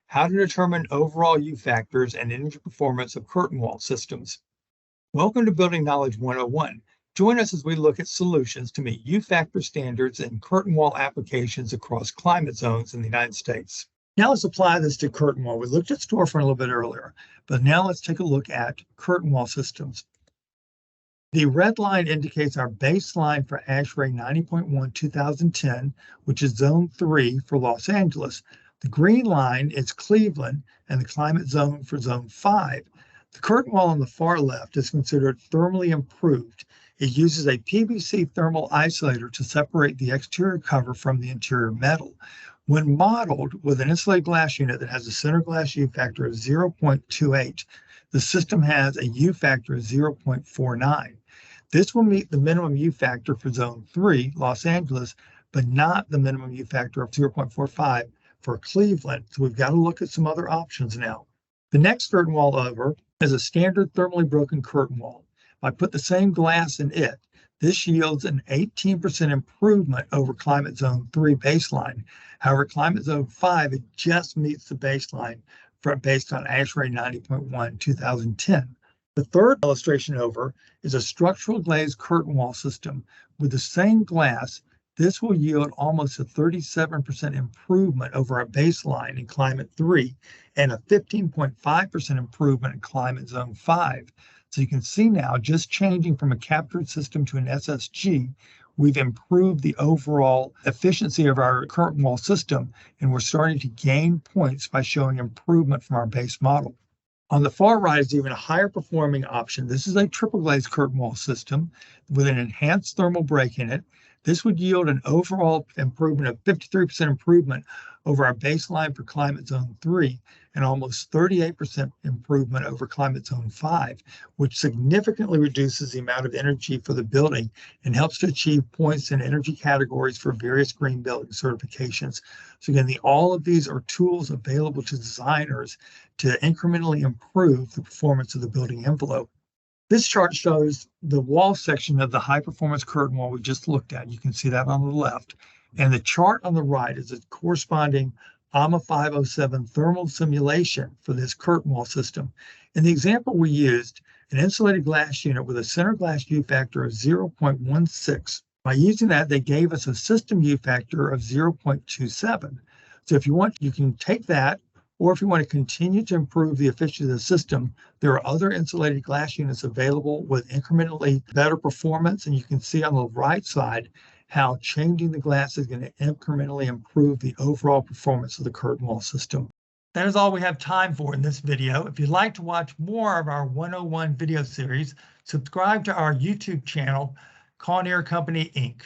how to determine overall U factors and energy performance of curtain wall systems. Welcome to Building Knowledge 101. Join us as we look at solutions to meet U factor standards in curtain wall applications across climate zones in the United States. Now let's apply this to curtain wall. We looked at storefront a little bit earlier, but now let's take a look at curtain wall systems. The red line indicates our baseline for ASHRAE 90.1 2010, which is Zone 3 for Los Angeles. The green line is Cleveland and the climate zone for Zone 5. The curtain wall on the far left is considered thermally improved. It uses a PVC thermal isolator to separate the exterior cover from the interior metal. When modeled with an insulated glass unit that has a center glass U factor of 0.28, the system has a U factor of 0.49. This will meet the minimum U factor for Zone 3, Los Angeles, but not the minimum U factor of 0.45 for Cleveland. So we've got to look at some other options now. The next curtain wall over is a standard thermally broken curtain wall. If I put the same glass in it, this yields an 18% improvement over Climate Zone 3 baseline. However, Climate Zone 5, it just meets the baseline based on ASHRAE 90.1 2010. The third illustration over is a structural glazed curtain wall system. With the same glass, this will yield almost a 37% improvement over our baseline in Climate 3 and a 15.5% improvement in Climate Zone 5. So you can see now, just changing from a captured system to an SSG, we've improved the overall efficiency of our curtain wall system, and we're starting to gain points by showing improvement from our base model. On the far right is even a higher performing option. This is a triple glazed curtain wall system with an enhanced thermal break in it. This would yield an overall improvement of 53% improvement over our baseline for Climate Zone 3 and almost 38% improvement over Climate Zone 5, which significantly reduces the amount of energy for the building and helps to achieve points in energy categories for various green building certifications. So again, all of these are tools available to designers to incrementally improve the performance of the building envelope. This chart shows the wall section of the high-performance curtain wall we just looked at. You can see that on the left. And the chart on the right is a corresponding AMA 507 thermal simulation for this curtain wall system. In the example we used, an insulated glass unit with a center glass U factor of 0.16. By using that, they gave us a system U factor of 0.27. So if you want, you can take that, or if you want to continue to improve the efficiency of the system, there are other insulated glass units available with incrementally better performance. And you can see on the right side how changing the glass is going to incrementally improve the overall performance of the curtain wall system. That is all we have time for in this video. If you'd like to watch more of our 101 video series, subscribe to our YouTube channel, Kawneer Company, Inc.